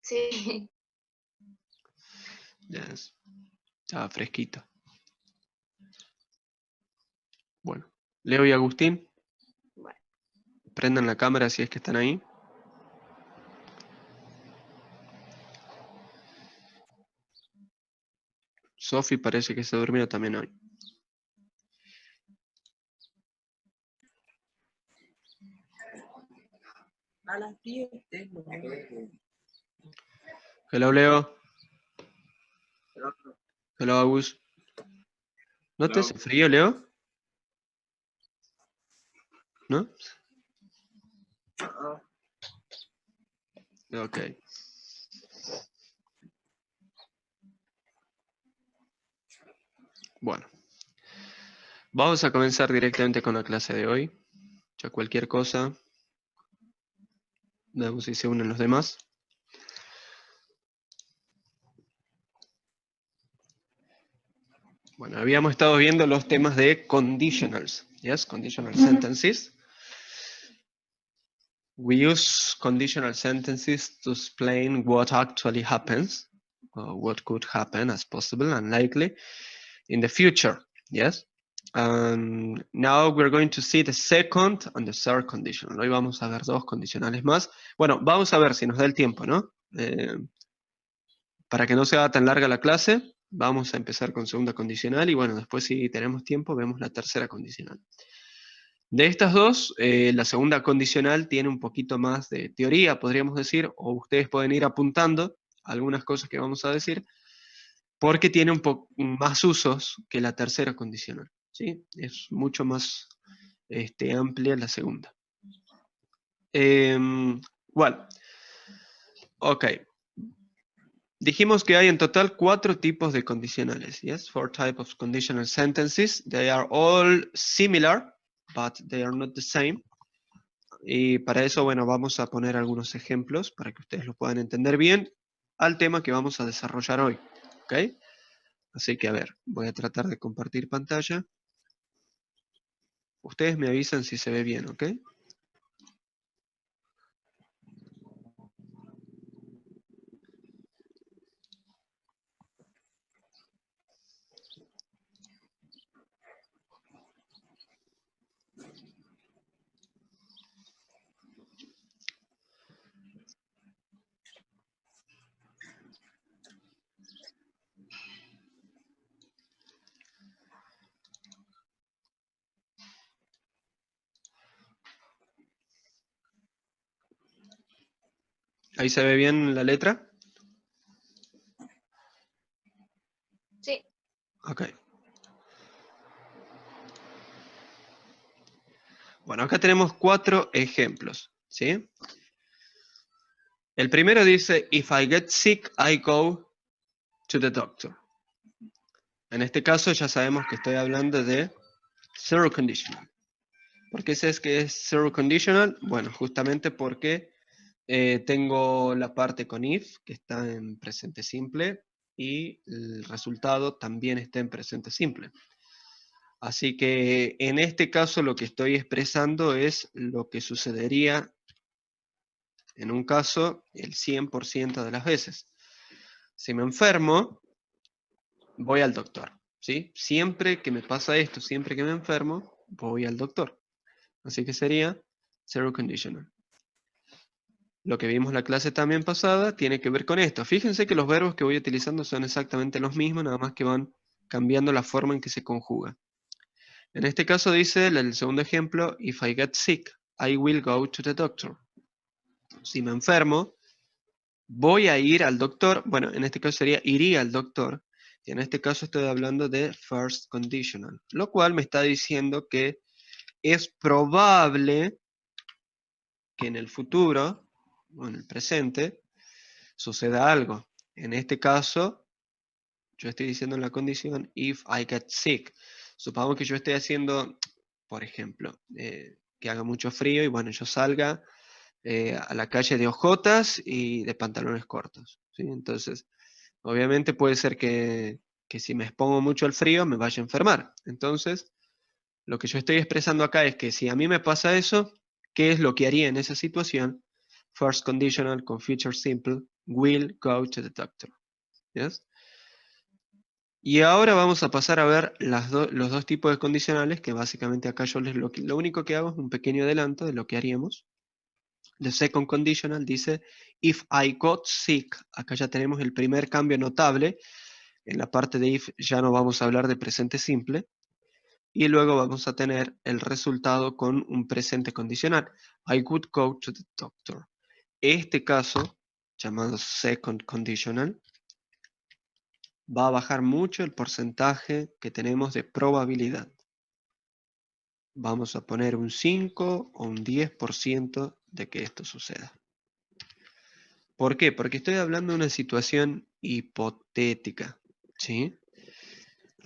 Sí. Yes. Estaba fresquito. Bueno, Leo y Agustín, Bueno, prendan la cámara si es que están ahí. Sofi parece que se durmió también hoy. A las 10 tengo. Hello, Leo. Hello, Agus. ¿No te hace frío, Leo? ¿No? Ok. Bueno. Vamos a comenzar directamente con la clase de hoy. Ya cualquier cosa, veamos si se unen los demás. Bueno, habíamos estado viendo los temas de conditionals. Yes, conditional sentences. We use conditional sentences to explain what actually happens, or what could happen as possible and likely in the future. Yes. Now we're going to see the second and the third conditional. Hoy vamos a ver dos condicionales más. Bueno, vamos a ver si nos da el tiempo, ¿no? Para que no sea tan larga la clase, vamos a empezar con segunda condicional y bueno, después si tenemos tiempo vemos la tercera condicional. De estas dos, la segunda condicional tiene un poquito más de teoría, podríamos decir, o ustedes pueden ir apuntando algunas cosas que vamos a decir, porque tiene un poco más usos que la tercera condicional, ¿sí? Es mucho más amplia la segunda. Bueno, ok. Dijimos que hay en total 4 tipos de condicionales, yes? 4 types of conditional sentences. They are all similar, but they are not the same. Y para eso, bueno, vamos a poner algunos ejemplos para que ustedes lo puedan entender bien al tema que vamos a desarrollar hoy, ¿ok? Así que, a ver, voy a tratar de compartir pantalla. Ustedes me avisan si se ve bien, ¿ok? ¿Ahí se ve bien la letra? sí. Ok. Bueno, acá tenemos 4 ejemplos, ¿sí? El primero dice, if I get sick, I go to the doctor. En este caso ya sabemos que estoy hablando de zero conditional. ¿Por qué es que es zero conditional? Bueno, justamente porque tengo la parte con if, que está en presente simple, y el resultado también está en presente simple. Así que en este caso lo que estoy expresando es lo que sucedería en un caso el 100% de las veces. Si me enfermo, voy al doctor, ¿sí? Siempre que me pasa esto, siempre que me enfermo, voy al doctor. Así que sería zero conditional. Lo que vimos en la clase también pasada tiene que ver con esto. Fíjense que los verbos que voy utilizando son exactamente los mismos, nada más que van cambiando la forma en que se conjuga. En este caso dice el segundo ejemplo, if I get sick, I will go to the doctor. Si me enfermo, voy a ir al doctor. Bueno, en este caso sería iría al doctor. Y en este caso estoy hablando de first conditional, lo cual me está diciendo que es probable que en el futuro, o en el presente, suceda algo. En este caso, yo estoy diciendo en la condición if I get sick. Supongamos que yo esté haciendo, por ejemplo, que haga mucho frío y bueno, yo salga a la calle de ojotas y de pantalones cortos, ¿sí? Entonces, obviamente puede ser que si me expongo mucho al frío me vaya a enfermar. Entonces, lo que yo estoy expresando acá es que si a mí me pasa eso, ¿qué es lo que haría en esa situación? First conditional con future simple will go to the doctor. Yes? Y ahora vamos a pasar a ver los dos tipos de condicionales, que básicamente acá yo lo único que hago es un pequeño adelanto de lo que haríamos. The second conditional dice, if I got sick, acá ya tenemos el primer cambio notable. En la parte de if ya no vamos a hablar de presente simple. Y luego vamos a tener el resultado con un presente condicional. I would go to the doctor. Este caso, llamado second conditional, va a bajar mucho el porcentaje que tenemos de probabilidad. Vamos a poner un 5 o un 10% de que esto suceda. ¿Por qué? Porque estoy hablando de una situación hipotética, ¿sí?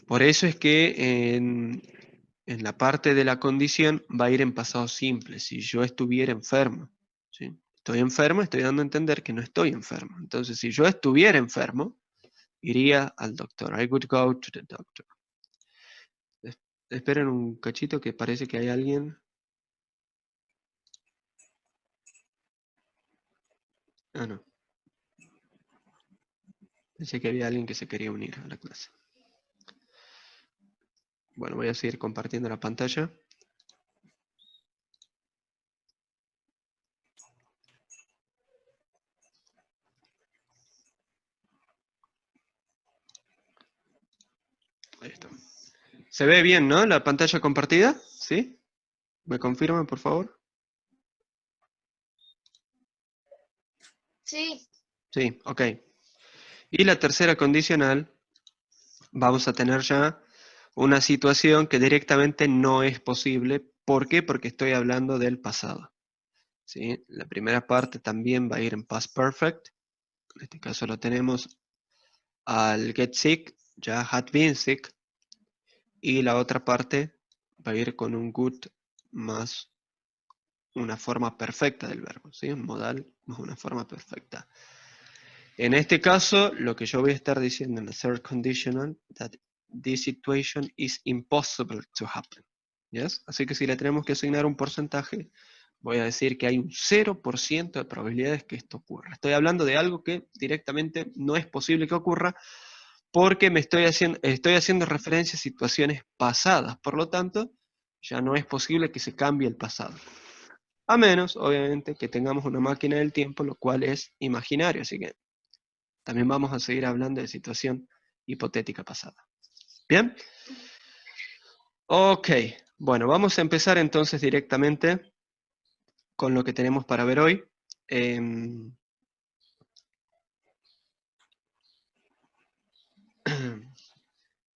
Por eso es que en la parte de la condición va a ir en pasado simple. Si yo estuviera enfermo, ¿sí? Estoy enfermo, estoy dando a entender que no estoy enfermo. Entonces, si yo estuviera enfermo, iría al doctor. I would go to the doctor. Esperen un cachito que parece que hay alguien. Ah, no. Pensé que había alguien que se quería unir a la clase. Bueno, voy a seguir compartiendo la pantalla. Ahí está. ¿Se ve bien, no? La pantalla compartida, ¿sí? ¿Me confirman, por favor? Sí. Sí, ok. Y la tercera condicional, vamos a tener ya una situación que directamente no es posible. ¿Por qué? Porque estoy hablando del pasado. ¿Sí? La primera parte también va a ir en past perfect. En este caso lo tenemos al get sick, ya had been sick. Y la otra parte va a ir con un would más una forma perfecta del verbo, ¿sí? Un modal más una forma perfecta. En este caso, lo que yo voy a estar diciendo en la third conditional, that this situation is impossible to happen. ¿Yes? Así que si le tenemos que asignar un porcentaje, voy a decir que hay un 0% de probabilidades que esto ocurra. Estoy hablando de algo que directamente no es posible que ocurra porque estoy haciendo referencia a situaciones pasadas. Por lo tanto, ya no es posible que se cambie el pasado. A menos, obviamente, que tengamos una máquina del tiempo, lo cual es imaginario. Así que también vamos a seguir hablando de situación hipotética pasada. ¿Bien? Ok. Bueno, vamos a empezar entonces directamente con lo que tenemos para ver hoy.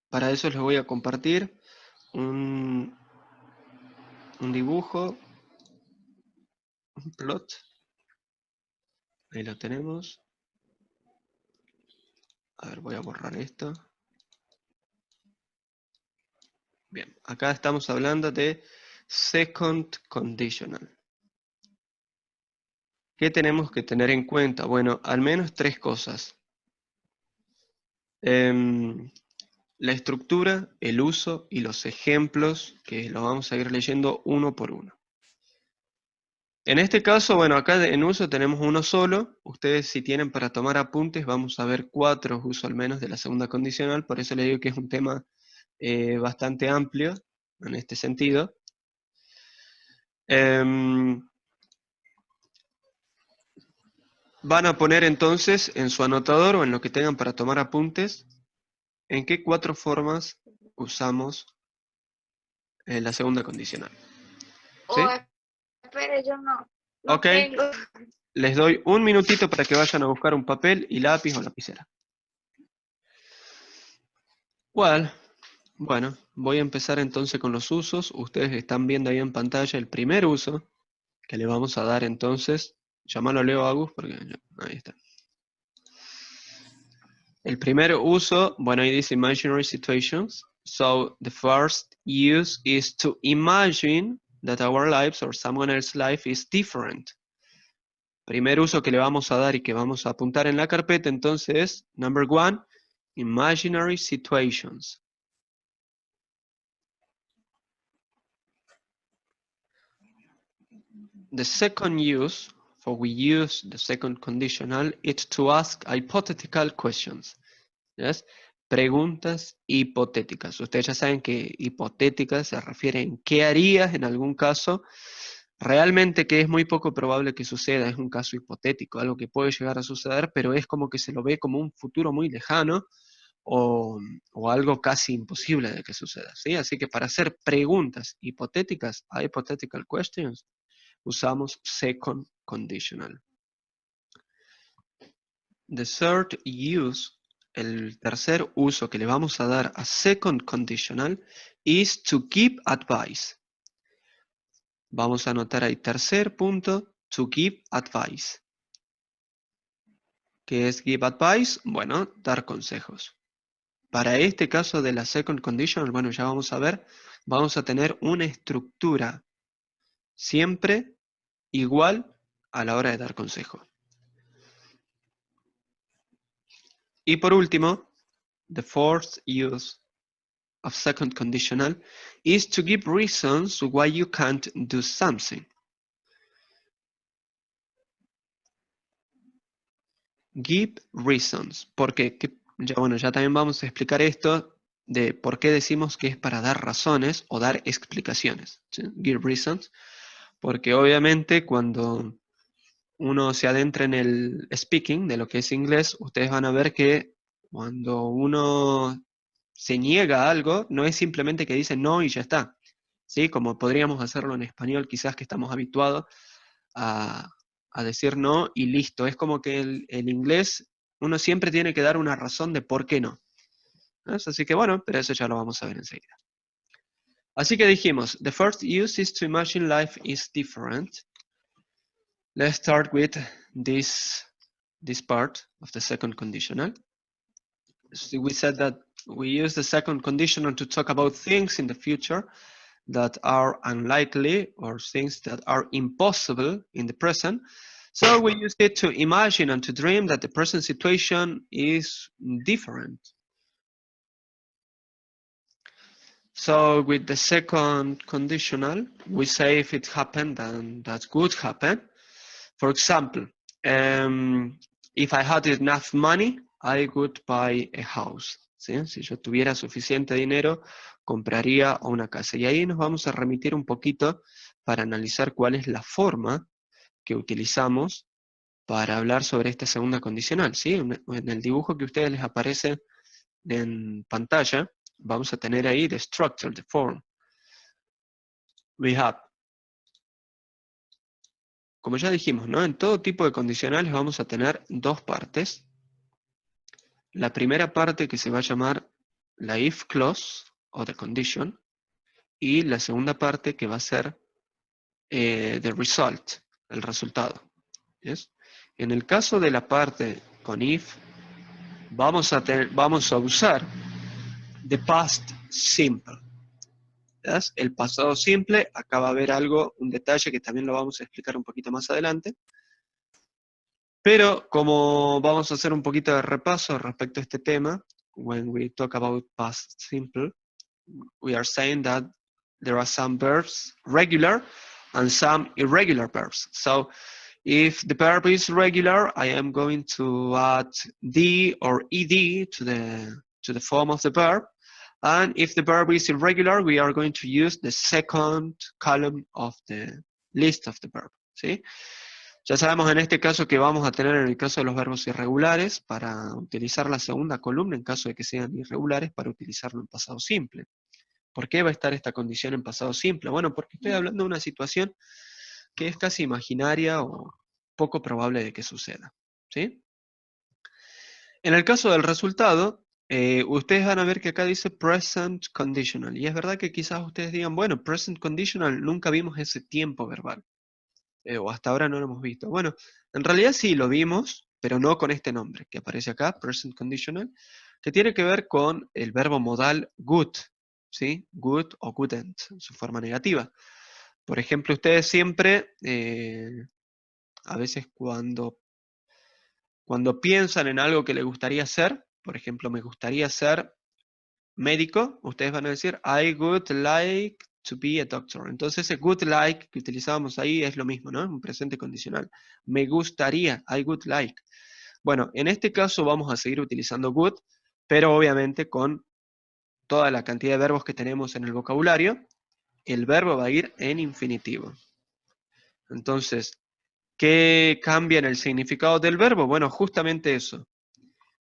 Para eso les voy a compartir un dibujo, un plot. Ahí lo tenemos. A ver, voy a borrar esto. Bien, acá estamos hablando de second conditional. ¿Qué tenemos que tener en cuenta? Bueno, al menos tres cosas. La estructura, el uso y los ejemplos, que lo vamos a ir leyendo uno por uno. En este caso, bueno, acá en uso tenemos uno solo. Ustedes si tienen para tomar apuntes, vamos a ver 4 usos al menos de la segunda condicional. Por eso le digo que es un tema bastante amplio en este sentido. Van a poner entonces en su anotador o en lo que tengan para tomar apuntes, en qué 4 formas usamos la segunda condicional. ¿Sí? Oh, espere, yo no Ok, tengo. les doy un minutito para que vayan a buscar un papel y lápiz o lapicera. Bueno, voy a empezar entonces con los usos. Ustedes están viendo ahí en pantalla el primer uso que le vamos a dar entonces. Llámalo Leo Agus porque ahí está. El primer uso, bueno, ahí dice imaginary situations. So the first use is to imagine that our lives or someone else's life is different. Primer uso que le vamos a dar y que vamos a apuntar en la carpeta entonces es, number 1, imaginary situations. The second use for we use the second conditional is to ask hypothetical questions. Yes? Preguntas hipotéticas. Ustedes ya saben que hipotéticas se refiere en qué harías en algún caso. Realmente que es muy poco probable que suceda, es un caso hipotético, algo que puede llegar a suceder, pero es como que se lo ve como un futuro muy lejano o algo casi imposible de que suceda, ¿sí? Así que para hacer preguntas hipotéticas, hypothetical questions, usamos second conditional. The third use, el tercer uso que le vamos a dar a second conditional, is to give advice. Vamos a anotar ahí, tercer punto, to give advice. ¿Qué es give advice? Bueno, dar consejos. Para este caso de la second conditional, bueno, ya vamos a ver, vamos a tener una estructura siempre igual a la hora de dar consejo. Y por último, the fourth use of second conditional is to give reasons why you can't do something. Give reasons. Porque, ya, bueno, ya también vamos a explicar esto de por qué decimos que es para dar razones o dar explicaciones. ¿Sí? Give reasons. Porque obviamente cuando uno se adentra en el speaking de lo que es inglés, ustedes van a ver que cuando uno se niega a algo, no es simplemente que dice no y ya está. ¿Sí? Como podríamos hacerlo en español, quizás que estamos habituados a decir no y listo. Es como que el inglés, uno siempre tiene que dar una razón de por qué no. ¿Ves? Así que bueno, pero eso ya lo vamos a ver enseguida. Así que dijimos, the first use is to imagine life is different. Let's start with this part of the second conditional. So we said that we use the second conditional to talk about things in the future that are unlikely or things that are impossible in the present. So we use it to imagine and to dream that the present situation is different. So with the second conditional, we say if it happened, then that could happen. For example, if I had enough money, I would buy a house. ¿Sí? Si yo tuviera suficiente dinero, compraría una casa. Y ahí nos vamos a remitir un poquito para analizar cuál es la forma que utilizamos para hablar sobre esta segunda condicional. ¿Sí? En el dibujo que a ustedes les aparece en pantalla, vamos a tener ahí the structure, the form. We have. Como ya dijimos, ¿no? En todo tipo de condicionales vamos a tener dos partes. La primera parte que se va a llamar la if clause o the condition, y la segunda parte que va a ser the result, el resultado. ¿Yes? En el caso de la parte con if, vamos a usar the past simple. ¿Yes? El pasado simple, acá va a haber algo, un detalle que también lo vamos a explicar un poquito más adelante. Pero como vamos a hacer un poquito de repaso respecto a este tema, when we talk about past simple, we are saying that there are some verbs regular and some irregular verbs. So if the verb is regular, I am going to add D or ED to the form of the verb. And if the verb is irregular, we are going to use the second column of the list of the verb. ¿Sí? Ya sabemos en este caso que vamos a tener en el caso de los verbos irregulares para utilizar la segunda columna en caso de que sean irregulares para utilizarlo en pasado simple. ¿Por qué va a estar esta condición en pasado simple? Bueno, porque estoy hablando de una situación que es casi imaginaria o poco probable de que suceda. ¿Sí? En el caso del resultado, ustedes van a ver que acá dice present conditional. Y es verdad que quizás ustedes digan, bueno, present conditional, nunca vimos ese tiempo verbal. O hasta ahora no lo hemos visto. Bueno, en realidad sí lo vimos, pero no con este nombre que aparece acá, present conditional, que tiene que ver con el verbo modal good, ¿sí? Good o couldn't, en su forma negativa. Por ejemplo, ustedes siempre, a veces cuando piensan en algo que les gustaría hacer, por ejemplo, me gustaría ser médico, ustedes van a decir, I would like to be a doctor. Entonces, ese would like que utilizábamos ahí es lo mismo, ¿no? Un presente condicional. Me gustaría, I would like. Bueno, en este caso vamos a seguir utilizando would, pero obviamente con toda la cantidad de verbos que tenemos en el vocabulario, el verbo va a ir en infinitivo. Entonces, ¿qué cambia en el significado del verbo? Bueno, justamente eso.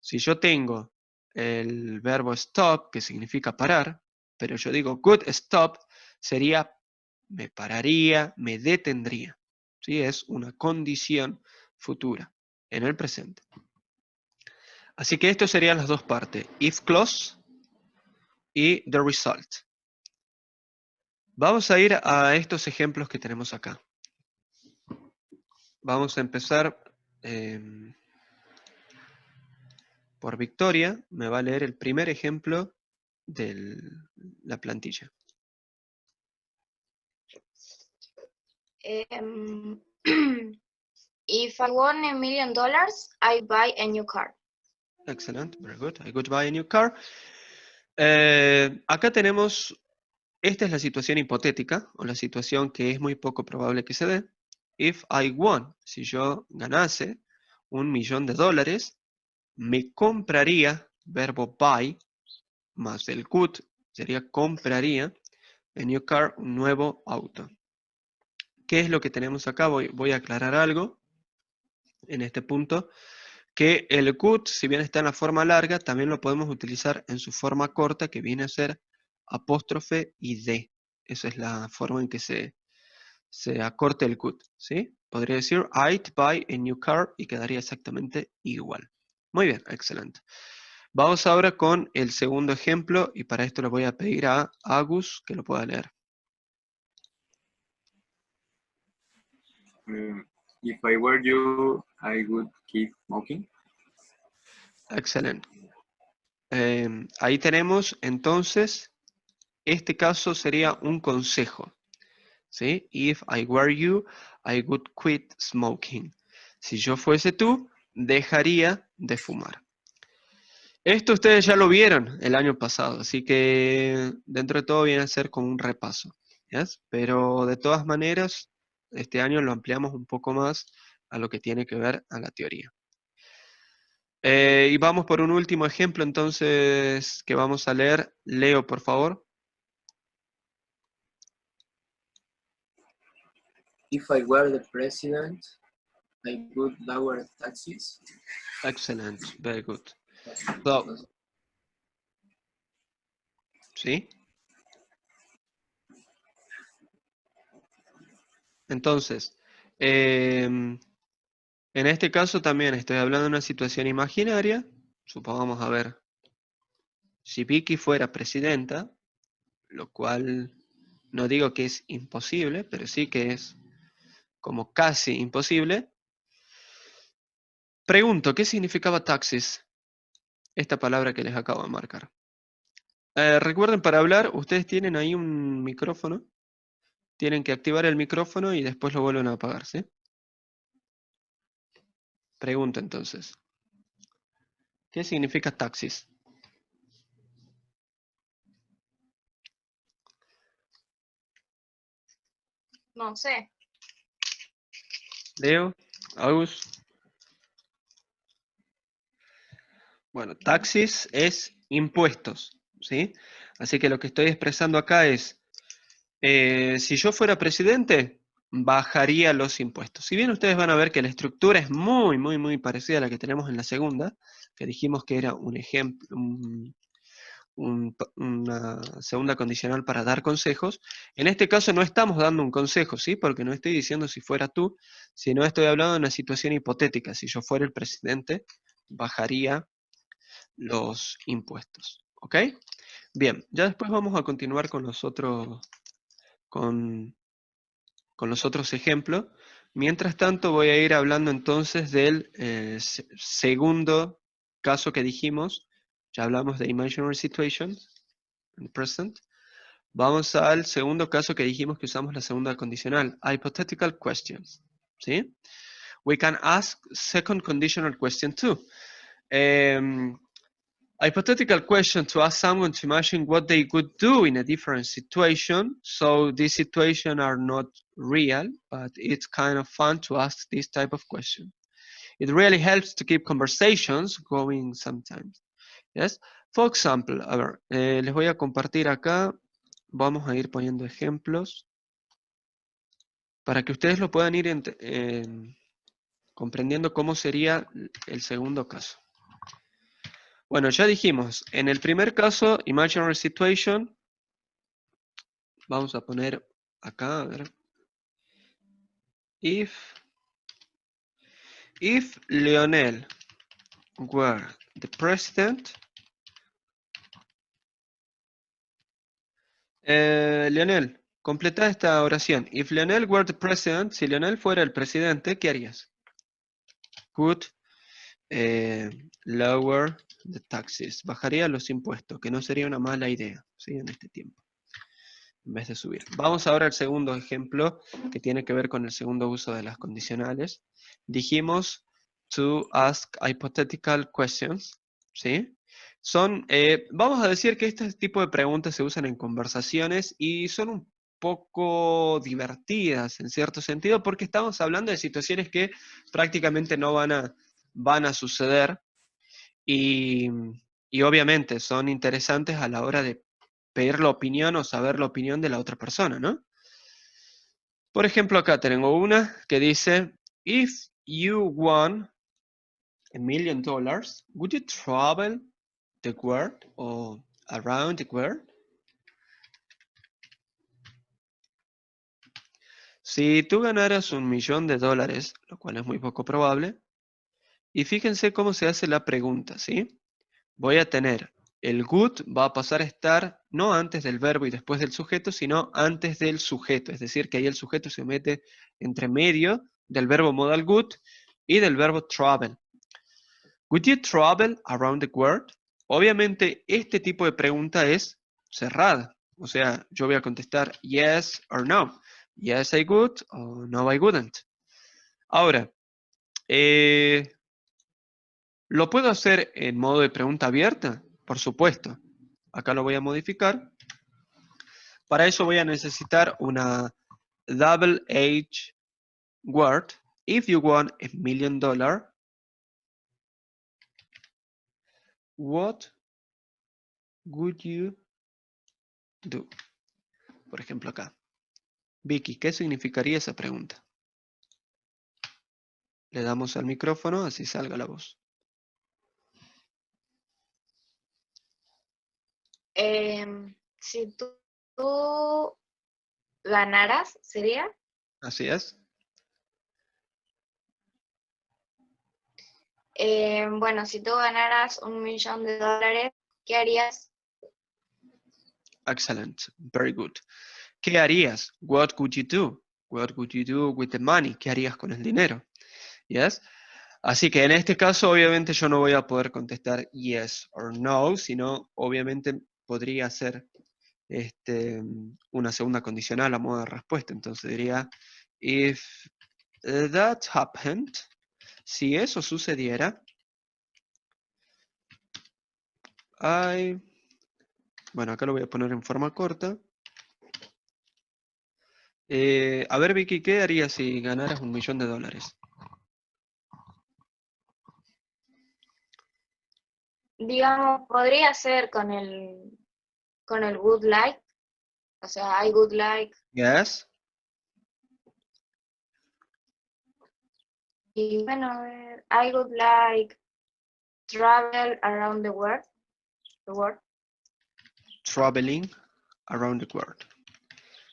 Si yo tengo el verbo stop, que significa parar, pero yo digo would stop, sería me pararía, me detendría. ¿Sí? Es una condición futura en el presente. Así que esto serían las dos partes, if clause y the result. Vamos a ir a estos ejemplos que tenemos acá. Vamos a empezar por Victoria. Me va a leer el primer ejemplo de la plantilla. If I won $1 million, I buy a new car. Excellent, very good. I would buy a new car. Acá tenemos, esta es la situación hipotética, o la situación que es muy poco probable que se dé. If I won, si yo ganase $1 millón, me compraría, verbo buy, más el could, sería compraría, a new car, un nuevo auto. ¿Qué es lo que tenemos acá? Voy a aclarar algo en este punto, que el could, si bien está en la forma larga, también lo podemos utilizar en su forma corta, que viene a ser apóstrofe y de. Esa es la forma en que se acorta el could, ¿sí? Podría decir, I'd buy a new car, y quedaría exactamente igual. Muy bien, excelente. Vamos ahora con el segundo ejemplo, y para esto le voy a pedir a Agus que lo pueda leer. If I were you, I would keep smoking. Excelente. Ahí tenemos, entonces, este caso sería un consejo, ¿sí? If I were you, I would quit smoking. Si yo fuese tú, dejaría de fumar. Esto ustedes ya lo vieron el año pasado, así que dentro de todo viene a ser como un repaso, ¿yes? Pero de todas maneras, este año lo ampliamos un poco más a lo que tiene que ver a la teoría. Y vamos por un último ejemplo, entonces, que vamos a leer. Leo, por favor. If I were the president, I would lower taxes. Excellent, very good. So, ¿sí? Entonces, en este caso también estoy hablando de una situación imaginaria. Supongamos, a ver, si Vicky fuera presidenta, lo cual no digo que es imposible, pero sí que es como casi imposible. Pregunto, ¿qué significaba taxis? Esta palabra que les acabo de marcar. Recuerden, para hablar, ustedes tienen ahí un micrófono. Tienen que activar el micrófono y después lo vuelven a apagar, ¿sí? Pregunto entonces. ¿Qué significa taxis? No sé. Leo, Agus. Bueno, taxis es impuestos, ¿sí? Así que lo que estoy expresando acá es, si yo fuera presidente, bajaría los impuestos. Si bien ustedes van a ver que la estructura es muy, muy, muy parecida a la que tenemos en la segunda, que dijimos que era un ejemplo, una segunda condicional para dar consejos. En este caso no estamos dando un consejo, ¿sí? Porque no estoy diciendo si fuera tú, sino estoy hablando de una situación hipotética. Si yo fuera el presidente, bajaría los impuestos. ¿Ok? Bien, ya después vamos a continuar con los otros, con los otros ejemplos. Mientras tanto voy a ir hablando entonces del segundo caso que dijimos. Ya hablamos de imaginary situations in the present. Vamos al segundo caso que dijimos que usamos la segunda condicional, hypothetical questions. ¿Sí? We can ask second conditional question too. Hypothetical question to ask someone to imagine what they could do in a different situation. So these situations are not real, but it's kind of fun to ask this type of question. It really helps to keep conversations going sometimes. Yes. For example, a ver, les voy a compartir acá. Vamos a ir poniendo ejemplos para que ustedes lo puedan ir comprendiendo cómo sería el segundo caso. Bueno, ya dijimos, en el primer caso, imaginary situation, vamos a poner acá, a ver. If Lionel were the president, Lionel, completa esta oración. If Lionel were the president, si Lionel fuera el presidente, ¿qué harías? Could lower the taxes. Bajaría los impuestos, que no sería una mala idea, ¿sí? En este tiempo, en vez de subir. Vamos ahora al segundo ejemplo, que tiene que ver con el segundo uso de las condicionales. Dijimos to ask hypothetical questions, ¿sí? Son, vamos a decir que este tipo de preguntas se usan en conversaciones y son un poco divertidas en cierto sentido, porque estamos hablando de situaciones que prácticamente no van a suceder y obviamente son interesantes a la hora de pedir la opinión o saber la opinión de la otra persona, ¿no? Por ejemplo, acá tengo una que dice, if you won $1 million, would you travel the world or around the world? Si tú ganaras $1 millón, lo cual es muy poco probable, y fíjense cómo se hace la pregunta, ¿sí? Voy a tener el would va a pasar a estar no antes del verbo y después del sujeto, sino antes del sujeto. Es decir, que ahí el sujeto se mete entre medio del verbo modal would y del verbo travel. Would you travel around the world? Obviamente, este tipo de pregunta es cerrada. O sea, yo voy a contestar yes or no. Yes, I would, o no, I wouldn't. Ahora, ¿lo puedo hacer en modo de pregunta abierta? Por supuesto. Acá lo voy a modificar. Para eso voy a necesitar una double H word. If you won $1 million, what would you do? Por ejemplo acá. Vicky, ¿qué significaría esa pregunta? Le damos al micrófono, así salga la voz. Si tú ganaras, ¿sería? Así es. Bueno, si tú ganaras $1 millón, ¿qué harías? Excellent. Very good. ¿Qué harías? What would you do? What would you do with the money? ¿Qué harías con el dinero? Yes. Así que en este caso, obviamente, yo no voy a poder contestar yes or no, sino, obviamente, podría ser una segunda condicional a modo de respuesta. Entonces diría, if that happened, si eso sucediera, bueno, acá lo voy a poner en forma corta. A ver, Vicky, ¿qué harías si ganaras $1 millón? Digamos, podría ser con el would like. O sea, I would like. Yes. Y bueno, I would like travel around the world. Traveling around the world.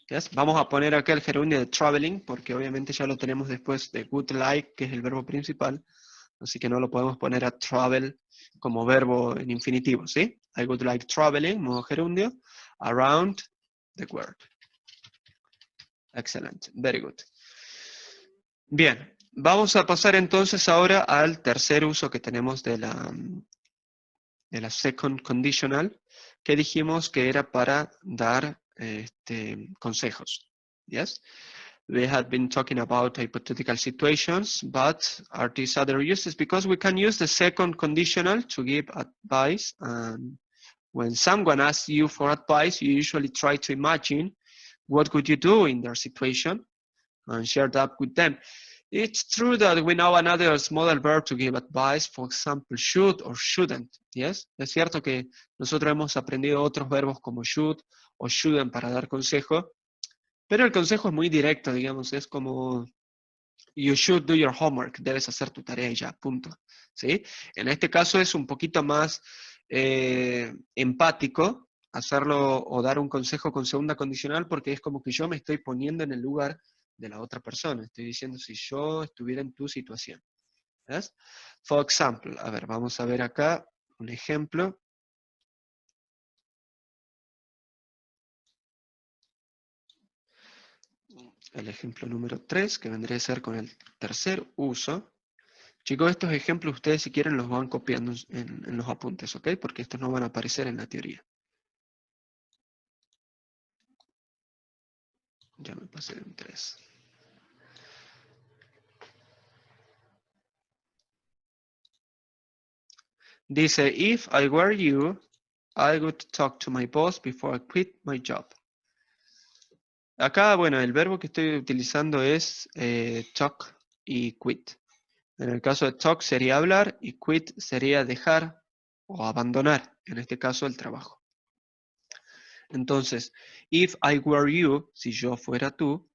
Yes. Vamos a poner acá el gerundio de traveling, porque obviamente ya lo tenemos después de would like, que es el verbo principal. Así que no lo podemos poner a travel como verbo en infinitivo, ¿sí? I would like traveling, modo gerundio, around the world. Excelente, very good. Bien, vamos a pasar entonces ahora al tercer uso que tenemos de la second conditional, que dijimos que era para dar consejos. ¿Yes? we had been talking about hypothetical situations, but are these other uses? Because we can use the second conditional to give advice, and when someone asks you for advice, you usually try to imagine what would you do in their situation and share that with them. It's true that we know another modal verb to give advice, for example, should or shouldn't, yes? Es cierto que nosotros hemos aprendido otros verbos como should o shouldn't para dar consejo, pero el consejo es muy directo, digamos, es como you should do your homework, debes hacer tu tarea y ya, punto, ¿sí? En este caso es un poquito más empático hacerlo o dar un consejo con segunda condicional, porque es como que yo me estoy poniendo en el lugar de la otra persona. Estoy diciendo si yo estuviera en tu situación. ¿Ves? For example, a ver, vamos a ver acá un ejemplo. El ejemplo número 3, que vendría a ser con el tercer uso. Chicos, estos ejemplos ustedes si quieren los van copiando en los apuntes, ¿ok? Porque estos no van a aparecer en la teoría. Ya me pasé en 3. Dice, if I were you, I would talk to my boss before I quit my job. Acá, bueno, el verbo que estoy utilizando es talk y quit. En el caso de talk sería hablar y quit sería dejar o abandonar, en este caso el trabajo. Entonces, if I were you, si yo fuera tú,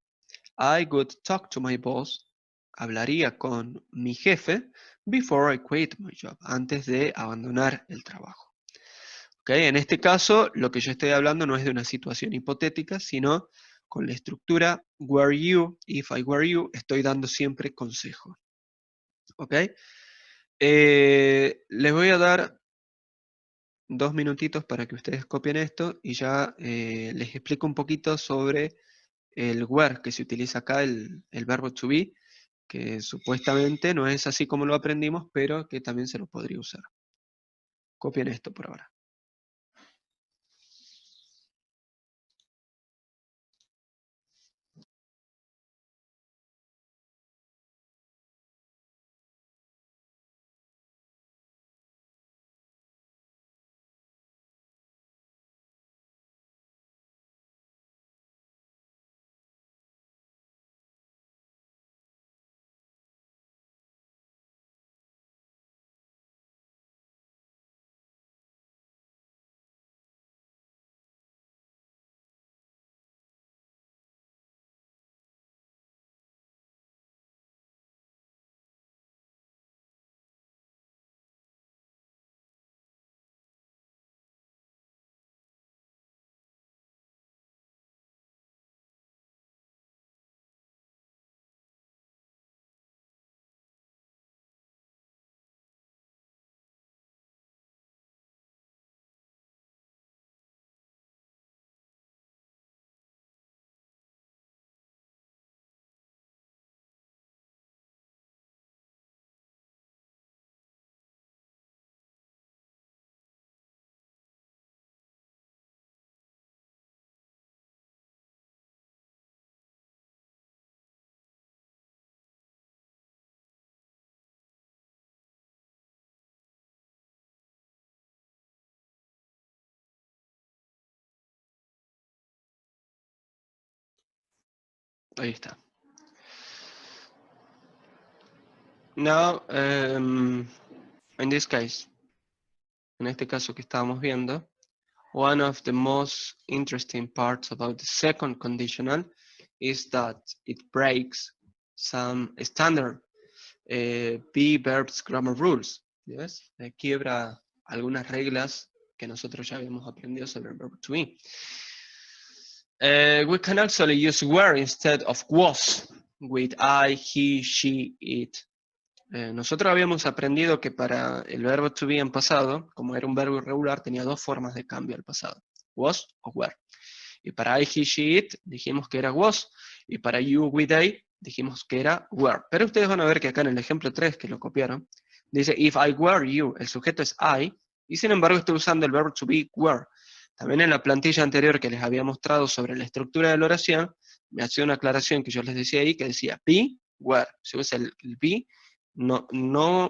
I would talk to my boss, hablaría con mi jefe, before I quit my job, antes de abandonar el trabajo. ¿Okay? En este caso, lo que yo estoy hablando no es de una situación hipotética, sino con la estructura were you, if I were you, estoy dando siempre consejo. ¿Ok? Les voy a dar 2 minutitos para que ustedes copien esto y ya les explico un poquito sobre el were que se utiliza acá, el verbo to be, que supuestamente no es así como lo aprendimos, pero que también se lo podría usar. Copien esto por ahora. Ahí está. Now, in this case, en este caso que estábamos viendo, one of the most interesting parts about the second conditional is that it breaks some standard be verbs grammar rules. ¿Ves? Quiebra algunas reglas que nosotros ya habíamos aprendido sobre el verbo to be. We can actually use were instead of was with I, he, she, it. Nosotros habíamos aprendido que para el verbo to be en pasado, como era un verbo irregular, tenía 2 formas de cambio al pasado, was o were. Y para I, he, she, it dijimos que era was, y para you, we, they dijimos que era were. Pero ustedes van a ver que acá en el ejemplo 3, que lo copiaron, dice if I were you, el sujeto es I, y sin embargo estoy usando el verbo to be were. También en la plantilla anterior que les había mostrado sobre la estructura de la oración, me hacía una aclaración que yo les decía ahí, que decía be, were. Se usa el be,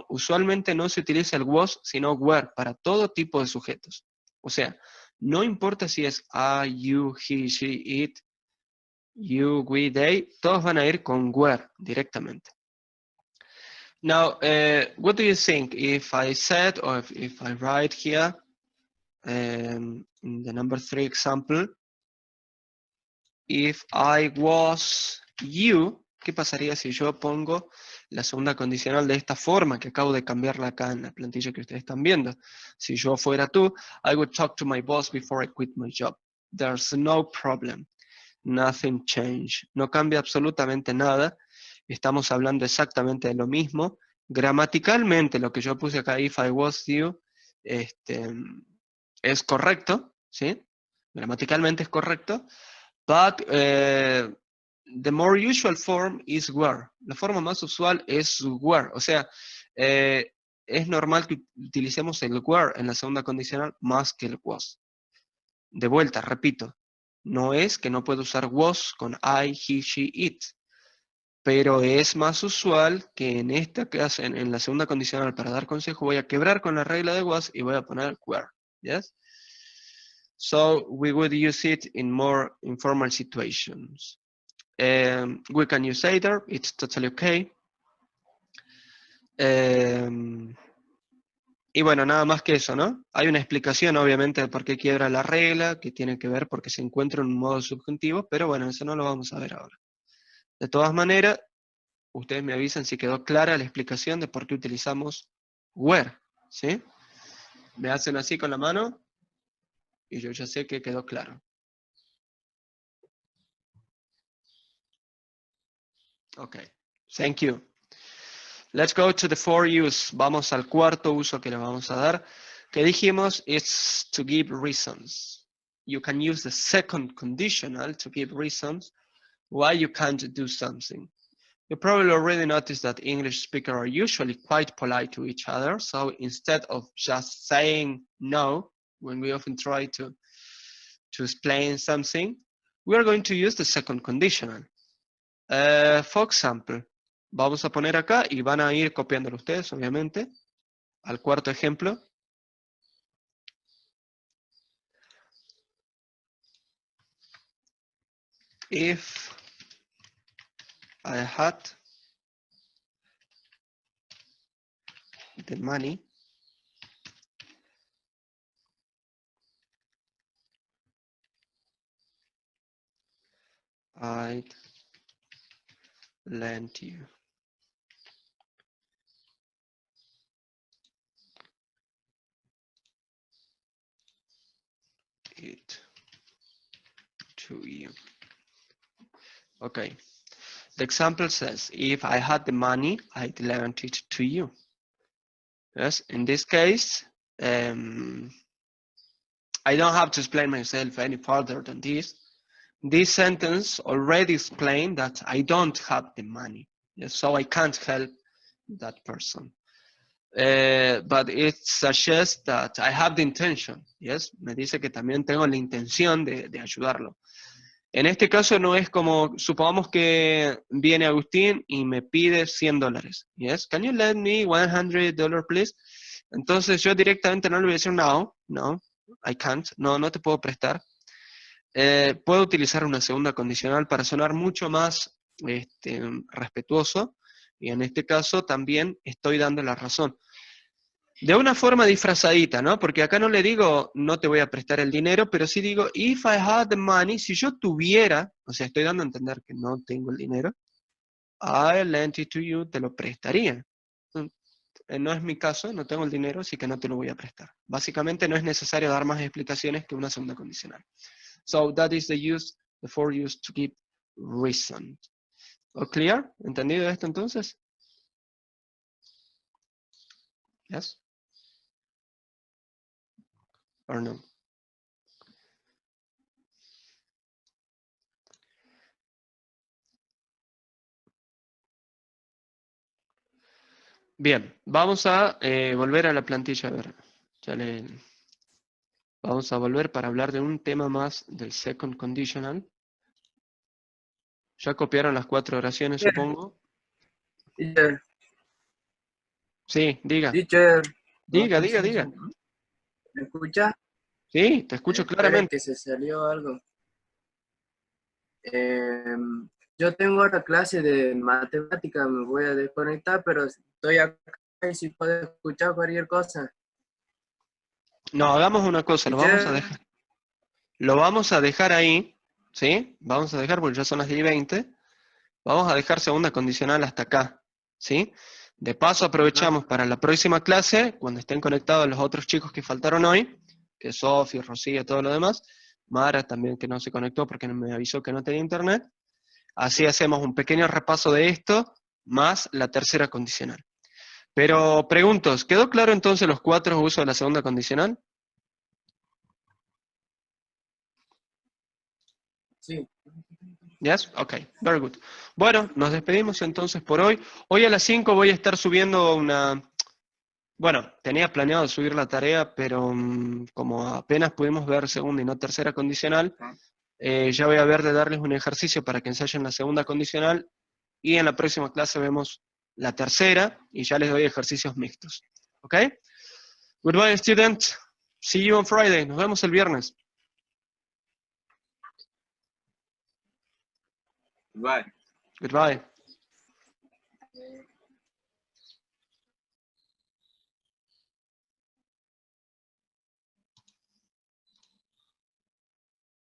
usualmente no se utiliza el was, sino were, para todo tipo de sujetos. O sea, no importa si es I, you, he, she, it, you, we, they, todos van a ir con were directamente. Now, what do you think if I said, or if I write here, in the number 3 example, if I was you, ¿qué pasaría si yo pongo la segunda condicional de esta forma, que acabo de cambiarla acá en la plantilla que ustedes están viendo? Si yo fuera tú, I would talk to my boss before I quit my job. There's no problem. Nothing changed. No cambia absolutamente nada. Estamos hablando exactamente de lo mismo. Gramaticalmente, lo que yo puse acá, if I was you, es correcto, ¿sí? Gramaticalmente es correcto. But the more usual form is were. La forma más usual es were. O sea, es normal que utilicemos el were en la segunda condicional más que el was. De vuelta, repito, no es que no puedo usar was con I, he, she, it, pero es más usual que en esta clase, en la segunda condicional, para dar consejo, voy a quebrar con la regla de was y voy a poner were. Yes? So we would use it in more informal situations. We can use either, it's totally okay. Y bueno, nada más que eso, ¿no? Hay una explicación, obviamente, de por qué quiebra la regla, que tiene que ver porque se encuentra en un modo subjuntivo, pero bueno, eso no lo vamos a ver ahora. De todas maneras, ustedes me avisan si quedó clara la explicación de por qué utilizamos were, ¿sí? Me hacen así con la mano y yo ya sé que quedó claro. Ok, thank you. Let's go to the fourth use. Vamos al cuarto uso que le vamos a dar. Que dijimos, it's to give reasons. You can use the second conditional to give reasons why you can't do something. You probably already noticed that English speakers are usually quite polite to each other. So instead of just saying no, when we often try to explain something, we are going to use the second conditional. For example, vamos a poner acá y van a ir copiándolo ustedes, obviamente, al cuarto ejemplo. If I had the money, I'd lend you. It to you. Okay. The example says, if I had the money, I'd lend it to you. Yes, in this case, I don't have to explain myself any further than this. This sentence already explained that I don't have the money, yes, so I can't help that person. But it suggests that I have the intention, yes, me dice que también tengo la intención de ayudarlo. En este caso no es como, supongamos que viene Agustín y me pide $100, yes, can you lend me $100, please? Entonces yo directamente no le voy a decir no, I can't, no te puedo prestar. Puedo utilizar una segunda condicional para sonar mucho más respetuoso, y en este caso también estoy dando la razón. De una forma disfrazadita, ¿no? Porque acá no le digo, no te voy a prestar el dinero, pero sí digo, if I had the money, si yo tuviera, o sea, estoy dando a entender que no tengo el dinero, I lent it to you, te lo prestaría. No es mi caso, no tengo el dinero, así que no te lo voy a prestar. Básicamente no es necesario dar más explicaciones que una segunda condicional. So that is the fourth use to give reason. ¿All clear? ¿Entendido esto entonces? Yes? Or no? Bien, vamos a volver a la plantilla. A ver, vamos a volver para hablar de un tema más del second conditional. Ya copiaron las 4 oraciones, Bien. supongo. Teacher, Sí, diga. teacher. Diga, diga, diga. ¿Me escucha? Sí, te escucho Espere claramente. que se salió algo. Yo tengo ahora clase de matemática, me voy a desconectar, pero estoy acá y si puedo escuchar cualquier cosa. No, hagamos una cosa, Teacher, lo vamos a dejar ahí, ¿sí? Vamos a dejar porque ya son las 10:20. Vamos a dejar segunda condicional hasta acá, ¿sí? De paso aprovechamos para la próxima clase, cuando estén conectados los otros chicos que faltaron hoy, que es Sofi, Rocío, todo lo demás, Mara también que no se conectó porque me avisó que no tenía internet. Así hacemos un pequeño repaso de esto, más la tercera condicional. Pero preguntos, ¿quedó claro entonces los 4 usos de la segunda condicional? sí. Yes? Ok, very good. Bueno, nos despedimos entonces por hoy. Hoy a las 5 voy a estar subiendo una... Bueno, tenía planeado subir la tarea, pero como apenas pudimos ver segunda y no tercera condicional, ya voy a ver de darles un ejercicio para que ensayen la segunda condicional y en la próxima clase vemos la tercera y ya les doy ejercicios mixtos. ¿Ok? Goodbye, students. See you on Friday. Nos vemos el viernes. Bye. Goodbye.